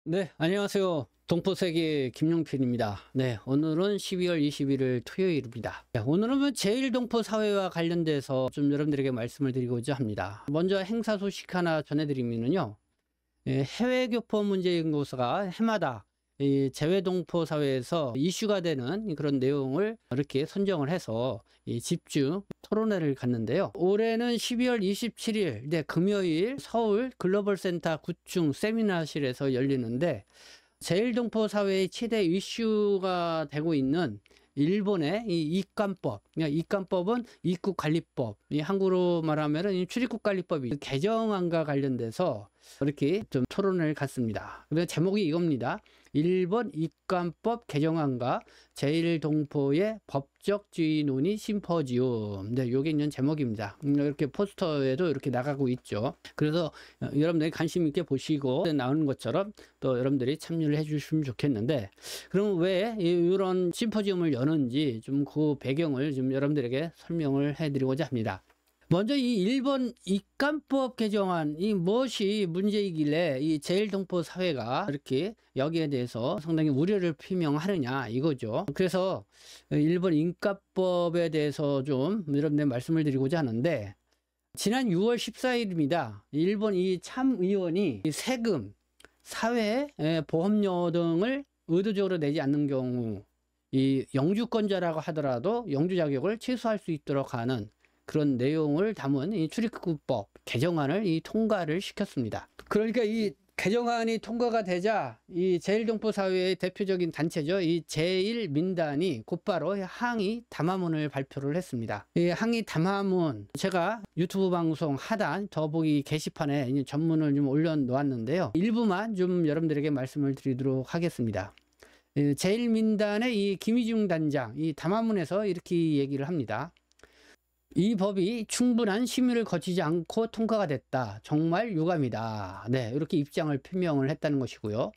네, 안녕하세요. 동포세계 김용필입니다. 네, 오늘은 12월 21일 토요일입니다. 네, 오늘은 제1동포 사회와 관련돼서 좀 여러분들에게 말씀을 드리고자 합니다. 먼저 행사 소식 하나 전해드리면요. 해외교포 문제연구소가 해마다 이 재외동포 사회에서 이슈가 되는 그런 내용을 이렇게 선정을 해서 이 집중 토론회를 갖는데요. 올해는 12월 27일, 네, 금요일 서울 글로벌센터 9층 세미나실에서 열리는데 제1동포 사회의 최대 이슈가 되고 있는 일본의 이 입관법, 그러니까 입관법은 입국관리법, 이 한국으로 말하면 이 출입국관리법이 개정안과 관련돼서 이렇게 좀 토론을 갖습니다. 그래서 제목이 이겁니다. 일본 입관법 개정안과 제1동포의 법적주의 논의 심포지움. 네, 요게 있는 제목입니다. 이렇게 포스터에도 이렇게 나가고 있죠. 그래서 여러분들이 관심 있게 보시고 나오는 것처럼 또 여러분들이 참여를 해 주시면 좋겠는데, 그럼 왜 이런 심포지움을 여는지 좀 그 배경을 좀 여러분들에게 설명을 해 드리고자 합니다. 먼저 이 일본 입관법 개정안이 무엇이 문제이길래 이 제1동포 사회가 이렇게 여기에 대해서 상당히 우려를 표명하느냐 이거죠. 그래서 일본 입관법에 대해서 좀 여러분들 말씀을 드리고자 하는데, 지난 6월 14일입니다. 일본 이 참의원이 세금, 사회 보험료 등을 의도적으로 내지 않는 경우 이 영주권자라고 하더라도 영주 자격을 취소할 수 있도록 하는 그런 내용을 담은 이 출입국법 개정안을 통과를 시켰습니다. 그러니까 이 개정안이 통과가 되자 이 제1동포 사회의 대표적인 단체죠. 이 제1민단이 곧바로 항의 담화문을 발표를 했습니다. 이 항의 담화문 제가 유튜브 방송 하단 더보기 게시판에 전문을 좀 올려놓았는데요. 일부만 좀 여러분들에게 말씀을 드리도록 하겠습니다. 제1민단의 이 김희중 단장 이 담화문에서 이렇게 얘기를 합니다. 이 법이 충분한 심의를 거치지 않고 통과가 됐다. 정말 유감이다. 네, 이렇게 입장을 표명을 했다는 것이고요.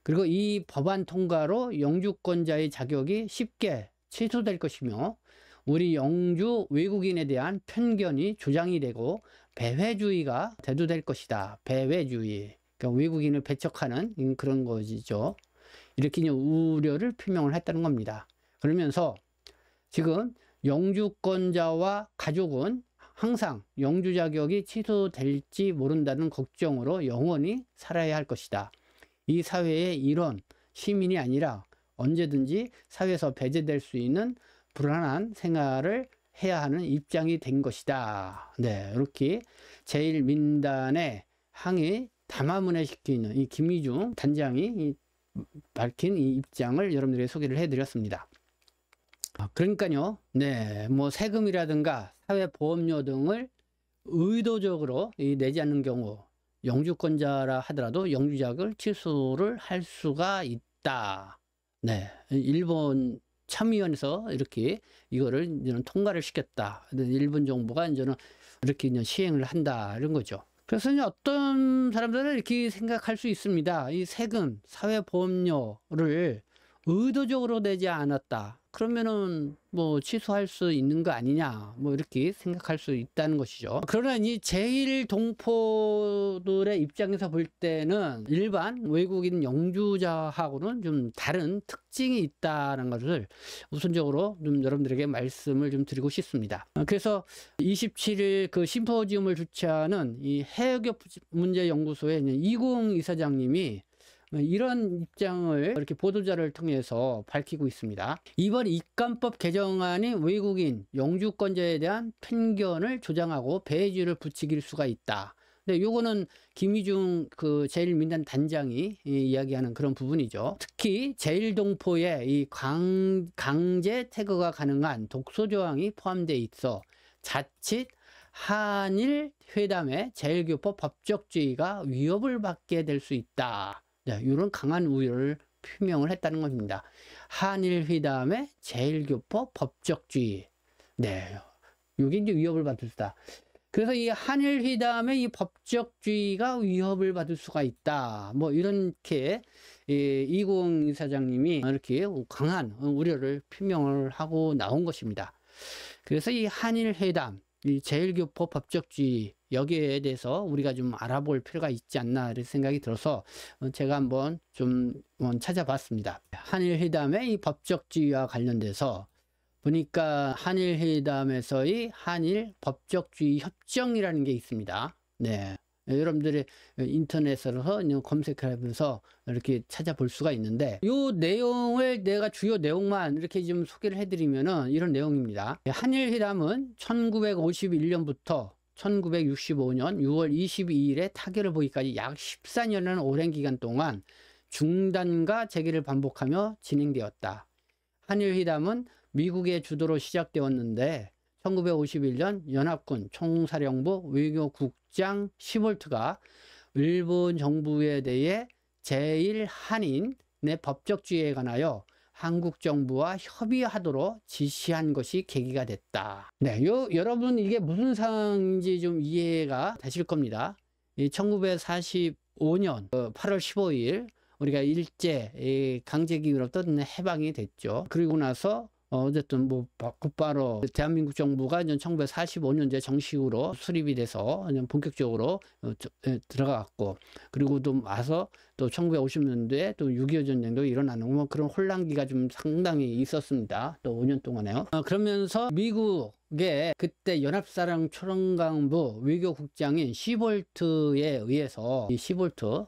그리고 이 법안 통과로 영주권자의 자격이 쉽게 취소될 것이며 우리 영주 외국인에 대한 편견이 조장이 되고 배회주의가 대두될 것이다. 배회주의. 그러니까 외국인을 배척하는 그런 것이죠. 이렇게 우려를 표명을 했다는 겁니다. 그러면서 지금 영주권자와 가족은 항상 영주 자격이 취소될지 모른다는 걱정으로 영원히 살아야 할 것이다. 이 사회의 일원, 시민이 아니라 언제든지 사회에서 배제될 수 있는 불안한 생활을 해야 하는 입장이 된 것이다. 네, 이렇게 제1민단의 항의 담화문에 시키는 이 김희중 단장이 밝힌 이 입장을 여러분들에게 소개를 해드렸습니다. 그러니까요, 네, 뭐 세금이라든가 사회보험료 등을 의도적으로 내지 않는 경우 영주권자라 하더라도 영주자격을 취소를 할 수가 있다. 네, 일본 참의원에서 이렇게 이거를 이제는 통과를 시켰다. 일본 정부가 이제는 이렇게 이제 시행을 한다 이런 거죠. 그래서 이제 어떤 사람들은 이렇게 생각할 수 있습니다. 이 세금, 사회보험료를 의도적으로 내지 않았다. 그러면은 뭐 취소할 수 있는 거 아니냐, 뭐 이렇게 생각할 수 있다는 것이죠. 그러나 이 제1동포들의 입장에서 볼 때는 일반 외국인 영주자하고는 좀 다른 특징이 있다는 것을 우선적으로 좀 여러분들에게 말씀을 좀 드리고 싶습니다. 그래서 27일 그 심포지움을 주최하는 이 해외교포 문제연구소의 이공 이사장님이 이런 입장을 이렇게 보도자를 통해서 밝히고 있습니다. 이번 입관법 개정안이 외국인 영주권자에 대한 편견을 조장하고 배제를 부추길 수가 있다. 근데 요거는 김희중 그 제1민단 단장이 이야기하는 그런 부분이죠. 특히 제1동포에 이 강제 태거가 가능한 독소 조항이 포함되어 있어 자칫 한일 회담의 제1교포 법적주의가 위협을 받게 될 수 있다. 네, 이런 강한 우려를 표명을 했다는 겁니다. 한일회담의 제1교포 법적주의. 네, 이게 이제 위협을 받을 수다. 그래서 이 한일회담의 이 법적주의가 위협을 받을 수가 있다. 뭐 이렇게 이공 이사장님이 이렇게 강한 우려를 표명을 하고 나온 것입니다. 그래서 이 한일회담, 이 제1교포 법적주의 여기에 대해서 우리가 좀 알아볼 필요가 있지 않나 이런 생각이 들어서 제가 한번 좀 찾아봤습니다. 한일회담의 이 법적주의와 관련돼서 보니까 한일회담에서의 한일 법적주의 협정이라는 게 있습니다. 네. 여러분들이 인터넷으로 검색하면서 이렇게 찾아볼 수가 있는데 이 내용을 내가 주요 내용만 이렇게 좀 소개를 해드리면은 이런 내용입니다. 한일회담은 1951년부터 1965년 6월 22일에 타결을 보기까지 약 14년이라는 오랜 기간 동안 중단과 재개를 반복하며 진행되었다. 한일회담은 미국의 주도로 시작되었는데 1951년 연합군 총사령부 외교국장 시볼트가 일본 정부에 대해 제1한인의 법적주의에 관하여 한국 정부와 협의하도록 지시한 것이 계기가 됐다. 네, 여러분 이게 무슨 상황인지 좀 이해가 되실 겁니다. 1945년 8월 15일 우리가 일제 강제기로부터 해방이 됐죠. 그리고 나서 어쨌든 뭐 곧바로 대한민국 정부가 1945년도에 정식으로 수립이 돼서 본격적으로 들어갔고, 그리고 또 와서 또 1950년도에 또 6.25 전쟁도 일어나는 뭐 그런 혼란기가 좀 상당히 있었습니다. 또 5년 동안에요. 그러면서 미국의 그때 연합사령 초령강부 외교국장인 시볼트에 의해서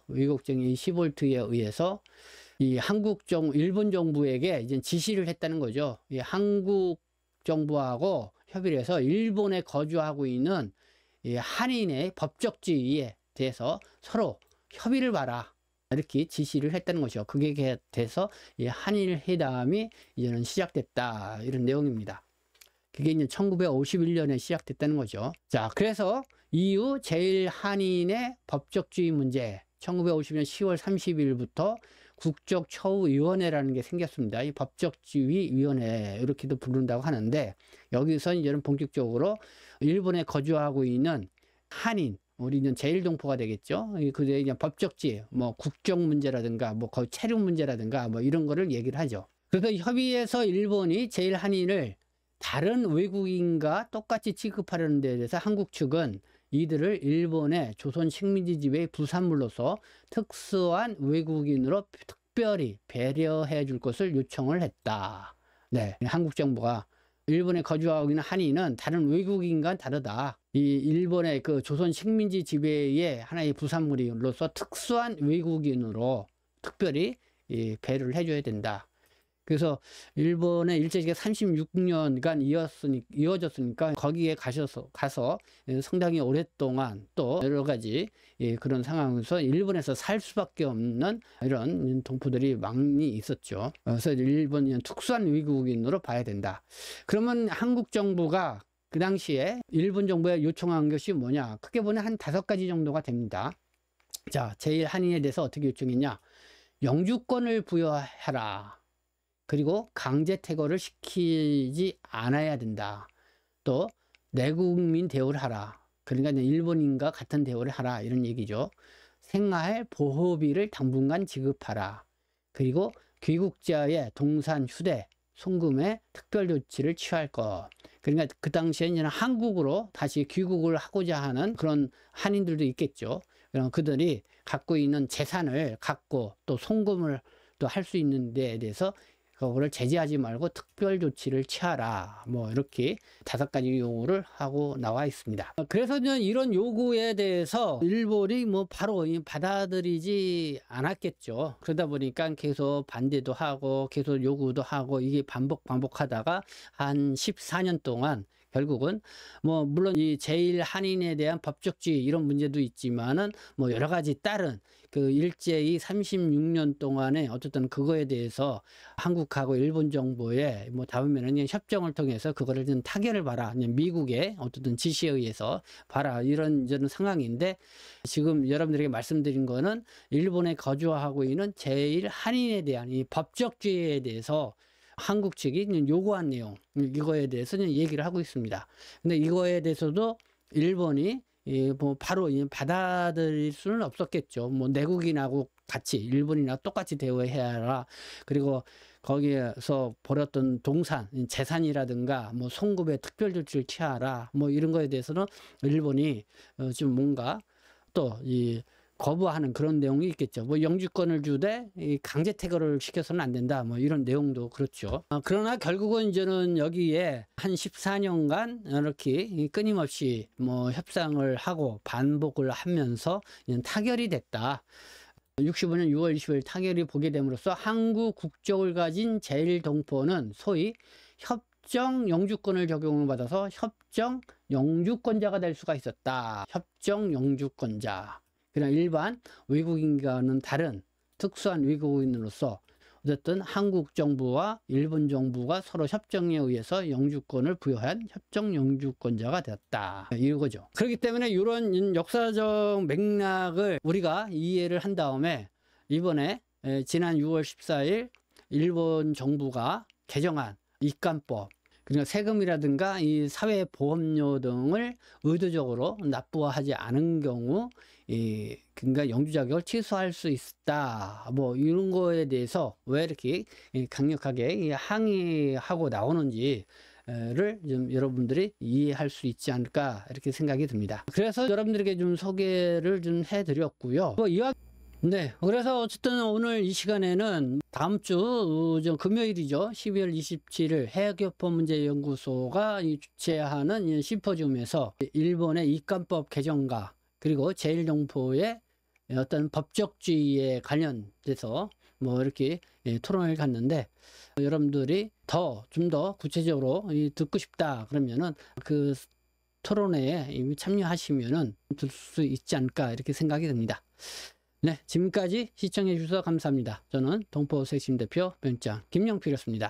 외교국장인 시볼트에 의해서 이 일본 정부에게 이제 지시를 했다는 거죠. 이 한국 정부하고 협의를 해서 일본에 거주하고 있는 이 한인의 법적주의에 대해서 서로 협의를 봐라. 이렇게 지시를 했다는 것이죠. 그게 돼서 이 한일 회담이 이제는 시작됐다. 이런 내용입니다. 그게 이제 1951년에 시작됐다는 거죠. 자, 그래서 이후 제1한인의 법적주의 문제 1950년 10월 30일부터 국적처우위원회라는 게 생겼습니다. 이 법적주의위원회 이렇게도 부른다고 하는데 여기서 이제는 본격적으로 일본에 거주하고 있는 한인, 우리는 제1동포가 되겠죠. 그게 이제 법적지, 뭐 국적 문제라든가 뭐 거의 체류 문제라든가 뭐 이런 거를 얘기를 하죠. 그래서 협의에서 일본이 제1한인을 다른 외국인과 똑같이 취급하려는 데 대해서 한국 측은 이들을 일본의 조선 식민지 지배의 부산물로서 특수한 외국인으로 특별히 배려해 줄 것을 요청을 했다. 네, 한국 정부가 일본에 거주하고 있는 한인은 다른 외국인과는 다르다. 이 일본의 그 조선 식민지 지배의 하나의 부산물로서 특수한 외국인으로 특별히 배려를 해줘야 된다. 그래서 일본의 일제시기가 36년간 이어졌으니까 거기에 가서 상당히 오랫동안 또 여러 가지 그런 상황에서 일본에서 살 수밖에 없는 이런 동포들이 많이 있었죠. 그래서 일본은 특수한 외국인으로 봐야 된다. 그러면 한국 정부가 그 당시에 일본 정부에 요청한 것이 뭐냐? 크게 보면 한 5가지 정도가 됩니다. 자, 제1한인에 대해서 어떻게 요청했냐? 영주권을 부여해라. 그리고 강제 퇴거를 시키지 않아야 된다. 또 내국민 대우를 하라. 그러니까 일본인과 같은 대우를 하라. 이런 얘기죠. 생활 보호비를 당분간 지급하라. 그리고 귀국자의 동산, 휴대, 송금에 특별 조치를 취할 것. 그러니까 그 당시에는 한국으로 다시 귀국을 하고자 하는 그런 한인들도 있겠죠. 그럼 그들이 갖고 있는 재산을 갖고 또 송금을 또 할 수 있는 데에 대해서 그거를 제재하지 말고 특별 조치를 취하라. 뭐 이렇게 5가지 요구를 하고 나와 있습니다. 그래서 이런 요구에 대해서 일본이 뭐 바로 받아들이지 않았겠죠. 그러다 보니까 계속 반대도 하고 계속 요구도 하고 이게 반복하다가 한 14년 동안 결국은 뭐 물론 이 제1한인에 대한 법적주의 이런 문제도 있지만은 뭐 여러 가지 다른 그 일제히 36년 동안에 어쨌든 그거에 대해서 한국하고 일본 정부에 뭐 다음에는 협정을 통해서 그거를 좀 타결을 봐라. 미국의 어쨌든 지시에 의해서 봐라. 이런 상황인데 지금 여러분들에게 말씀드린 거는 일본에 거주하고 있는 제1한인에 대한 이 법적주의에 대해서 한국 측이 요구한 내용, 이거에 대해서는 얘기를 하고 있습니다. 근데 이거에 대해서도 일본이 뭐 바로 받아들일 수는 없었겠죠. 뭐 내국인하고 같이 일본이나 똑같이 대우해야 하라. 그리고 거기에서 벌였던 동산, 재산이라든가 뭐 송금에 특별 조치를 취하라 뭐 이런 거에 대해서는 일본이 좀 뭔가 또 이 거부하는 그런 내용이 있겠죠. 뭐 영주권을 주되 이 강제 퇴거를 시켜서는 안 된다. 뭐 이런 내용도 그렇죠. 그러나 결국은 이제는 여기에 한 14년간 이렇게 끊임없이 뭐 협상을 하고 반복을 하면서 타결이 됐다. 65년 6월 20일 타결이 보게 됨으로써 한국 국적을 가진 제1동포는 소위 협정 영주권을 적용을 받아서 협정 영주권자가 될 수가 있었다. 협정 영주권자. 그냥 일반 외국인과는 다른 특수한 외국인으로서 어쨌든 한국 정부와 일본 정부가 서로 협정에 의해서 영주권을 부여한 협정 영주권자가 되었다. 이거죠. 그렇기 때문에 이런 역사적 맥락을 우리가 이해를 한 다음에 이번에 지난 6월 14일 일본 정부가 개정한 입간법, 그러니까 세금이라든가 이 사회보험료 등을 의도적으로 납부하지 않은 경우 그러니까 영주 자격을 취소할 수 있다. 뭐 이런 거에 대해서 왜 이렇게 강력하게 항의하고 나오는지를 좀 여러분들이 이해할 수 있지 않을까 이렇게 생각이 듭니다. 그래서 여러분들에게 좀 소개를 좀 해드렸고요. 네, 그래서 어쨌든 오늘 이 시간에는 다음 주 금요일이죠. 12월 27일 해외교포문제연구소가 주최하는 심포지움에서 일본의 입간법 개정과 그리고 제1동포의 어떤 법적주의에 관련돼서 뭐 이렇게 토론을 갔는데, 여러분들이 좀 더 구체적으로 듣고 싶다 그러면은 그 토론회에 참여하시면은 들 수 있지 않을까 이렇게 생각이 듭니다. 네, 지금까지 시청해 주셔서 감사합니다. 저는 동포 쇄신 대표 변장 김영필이었습니다.